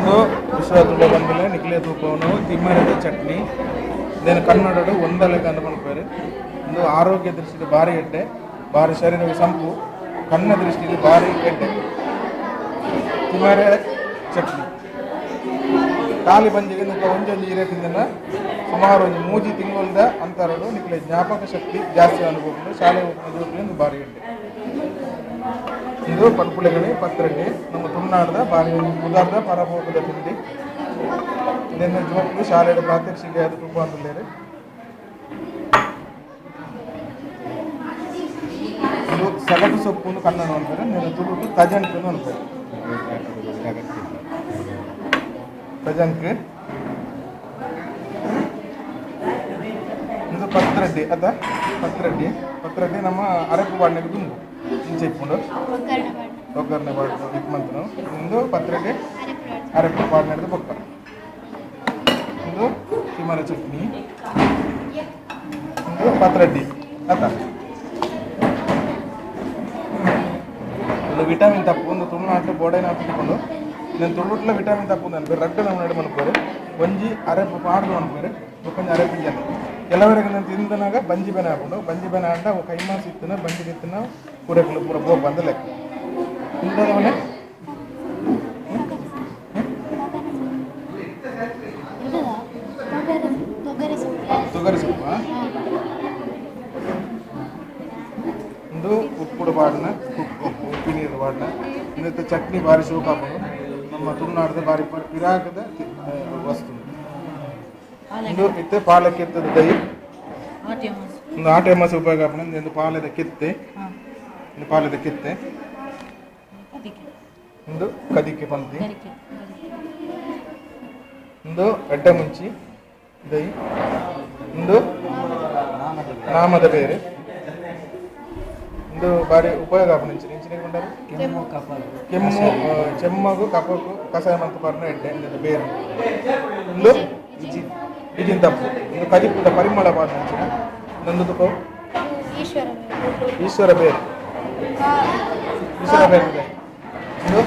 ಒಂದು ವಿಶ್ವ ತುಳ ಬಂದಲೆ ನಿಖಿಲೆ ತೂಕವನ್ನು ತಿಮ್ಮರದ ಚಟ್ನಿ ಇದನ್ನು ಕನ್ನಡಡು ಒಂದಲೆಗ ಅಂತ ಮಾಡ್ತಾರೆ. ಒಂದು ಆರೋಗ್ಯ ದೃಷ್ಟಿಗೆ ಭಾರಿ ಎಡ್ಡೆ, ಭಾರಿ ಶರೀರಕ್ಕೆ ಸಂಪು, ಕಣ್ಣ ದೃಷ್ಟಿಗೆ ಭಾರಿ ಎಡ್ಡೆ ತಿಮ್ಮರ ಚಟ್ನಿ. ಖಾಲಿ ಬಂಜಿಗೆ ಒಂಜೊಂದು ಹೀರೆ ತಿಂದನ ಸುಮಾರು ಒಂದು 3 ತಿಂಗಳದ ಅಂತರಡು ನಿಖಿಲೆ ಜ್ಞಾಪಕ ಶಕ್ತಿ ಜಾಸ್ತಿ ಅನುಭವ ಶಾಲೆ ಹೋಗ್ತಿದ್ದು ಭಾರಿ ಎಡ್ಡೆ. ಇದು ಪನ್ಪುಳೆಗಣಿ ಪತ್ರಣ್ಣಿ ನಮ್ಮ ತುಳುನಾಡದ ಭಾರಿ ಉದಾರದ ಪರಭೋಗದ ತಿಂಡಿ. ಇದನ್ನು ಜೋಕ್ಲು ಶಾಲೆಯ ಪ್ರಾತ್ಯಕ್ಷಿಕೆ ಅದು ತುಂಬ ಅಂತಂದೇಳಿ ಇದು ಸಗಟು ಸೊಪ್ಪು ಕನ್ನಡ ಅಂತಾರೆ. నేను ತುಳುಟು ತಜಂಕ್ ಅಂತಾರೆ. ತಜಂಕ್ ಇದು ಪತ್ರಡ್ಡಿ ಅದ ಪತ್ರಡ್ಡಿ ನಮ್ಮ ಅರಕು ಬಾಡಿನಾಗ ದುಂಬು ಇಂಚೆ ಇಟ್ಕೊಂಡು ಒಗ್ಗರಣೆ ಮಂತನು ಇಂದು ಪತ್ರಡ್ಡಿ ಅರಕು ಬಾಡಿನದು ಪಕ್ಕ. ಇದು ತಿಮ್ಮರ ಚಟ್ನಿ, ಇದು ಪತ್ರಡ್ಡಿ ಅದ. ಒಂದು ವಿಟಮಿನ್ ತಪ್ಪು ಒಂದು ತುಳುನಾಟು ಬೋಡೈನ ಹಾಕಿಕೊಂಡು నేను ತುಳುಟ್ಲ ವಿಟಮಿನ್ ತಪ್ಪು ಅನ್ಬೇರು ರಡ್ಡು ನಮ್ಮ ನಡು ಮನ್ಕೋರು ಒಂಜಿ ಅರೆಪ್ಪು ಪಾಡ್ದು ಅನ್ಬೇರು ಕೊಂಚ ಅರೆಪ್ಪು ಜನ ಕೆಲವರಿಗೆ ನಾನು ತಿಂದನಾಗ ಬಂಜಿ ಬೆನೆ ಹಾಕೊಂಡು ಬಂಜಿ ಬೆನೆ ಆಂಡ ಕೈಮಾಸ್ ಇತ್ತನ ಬಂಜಿ ಇತ್ತನ ಪೂರೈಗಳು ಪೂರ ಬೋಗ್ ಬಂದ ಲೆಕ್ಕ ಇಂಥವನ್ನೇ ತೊಗರಿ ಸೊಪ್ಪ ಒಂದು ಉಪ್ಪುಡು ಬಾಡಿನ ಉಪ್ಪು ನೀರು ಬಾಡಿನ ಇಂಥ ಚಟ್ನಿ ಭಾರಿ ಶೋಕ ಹಾಕೋದು ನಮ್ಮ ತುಳುನಾಡದ ಭಾರಿ ಪಿರಾಕದ ವಸ್ತು. ಇಂದು ಇತ್ತೆ ಪಾಲಕ್ಕೆ ಎತ್ತದ ದೈ ಒಂದು ಆಟೆ ಮಾಸ ಉಪಯೋಗ ಹಾಕೊಂಡು ಒಂದು ಪಾಲದ ಕಿತ್ತೆ ಒಂದು ಕದಿಕೆ ಪಂಕ್ತಿ ಒಂದು ಎಡ್ಡೆ ಮುಂಚಿ ದೈ ಒಂದು ನಾಮದ ಬೇರೆ ಒಂದು ಬಾರಿ ಉಪಯೋಗ ಇಂಚಿಕೊಂಡರು ಕೆಮ್ಮು ಚೆಮ್ಮಗು ಕಪಕು ಕಷಾಯ ಮಂತ ಪರ್ನ ಎಡ್ಡೆ ಬೇರೆ ಒಂದು ಇಜಿನ್ ತಪ್ಪು ಒಂದು ಕದಿಪುದ ಪರಿಮಳ ಪಾಡ ನಂದು ತುಪ್ಪ ಈಶ್ವರ ಬೇರೆ ಇದೆ ಒಂದು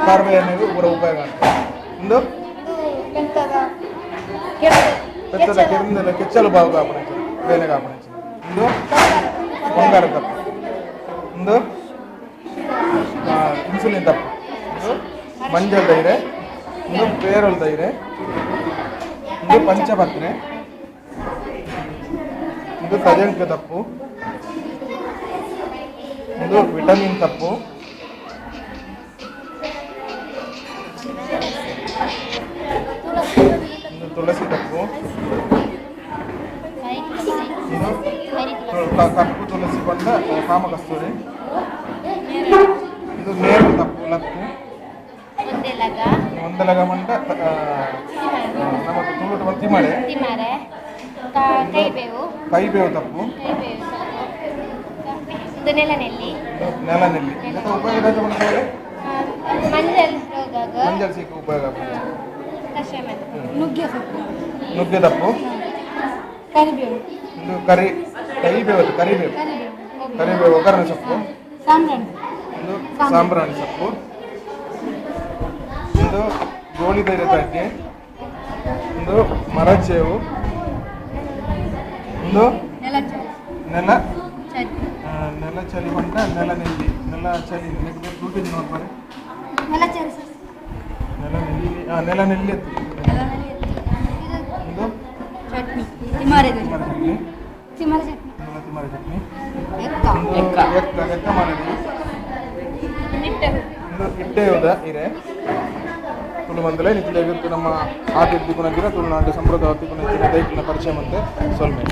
ಕಾರ್ಬೆ ಎಣ್ಣೆಗೂ ಪೂರ ಉಪಯೋಗ ಅಂತ ಒಂದು ಬೆತ್ತದ ಕೆರೆಂದೆಲ್ಲ ಕೆಚ್ಚಲು ಬಾವು ಕಾಪಣ ಬೇನೆ ಕಾಪಣ ಒಂದು ಬಂಗಾರ ತಪ್ಪು ಒಂದು ಇನ್ಸುಲಿನ್ ತಪ್ಪು ಒಂದು ಮಂಜಲ್ ದೈರೆ ಒಂದು ಪೇರಲ್ ದೈರೆ ಒಂದು ಪಂಚಪತ್ರೆ ಒಂದು ತಜಂಕ ತಪ್ಪು ಒಂದು ವಿಟಮಿನ್ ತಪ್ಪು ಒಂದು ತುಳಸಿ ತಪ್ಪು ಕಪ್ಪು ತುಳಸಿ ಬಂದ ಕಾಮಕಸ್ತೂರಿ ಇದು ನೇರು ತಪ್ಪು ಲಕ್ಕು ಒಂದೆಲಗ ಮಂಡ ನಮ್ಮ ತುಳುಟು ಬಂದು ತಿಮ್ಮಡೆ ಕೈಬೇವು ತಪ್ಪು ನೆಲನೆಲ್ಲಿ ಉಪಯೋಗ ಮಂಜಲ್ ಸಿಕ್ಕ ಉಪಯೋಗ ನುಗ್ಗೆ ತಪ್ಪು ಇದು ಕರಿಬೇವು ಒಗ್ಗರಣೆ ಸೊಪ್ಪು ಒಂದು ಸಾಂಬ್ರಾಣಿ ಸೊಪ್ಪು ಒಂದು ಗೋಳಿ ಧೈರ್ಯ ತಗ್ಗೆ ಒಂದು ಮರಚೇವು ಒಂದು ನೆಲ ಚಲಿ ಬಂದ ನೆಲ ಚಲಿ ಫ್ರೂಟಿನ ನೋಡ್ಬಾರೆ ನೆಲ ನೆಲ್ಲಿ ಒಂದು ತಿಮ್ಮರ ಚಟ್ನಿ ಎಕ್ಕ ಮಾಡಿದ್ವಿ ಒಂದು ಇಟ್ಟೆಯುವುದ ಇರೆ ತುಳು ಮಂದಲೆ ನಿಖಿಲೆಗಿತ್ತು ನಮ್ಮ ಆತಿಥ್ಯ ಗುಣಗಿರ ತುಳುನಾಡು ಸಂಪ್ರದಾಯ ಗುಣಗಿರ ದೈಕ್ಕಿನ ಪರಿಚಯ ಮತ್ತೆ ಸೊಲ್ಮೆ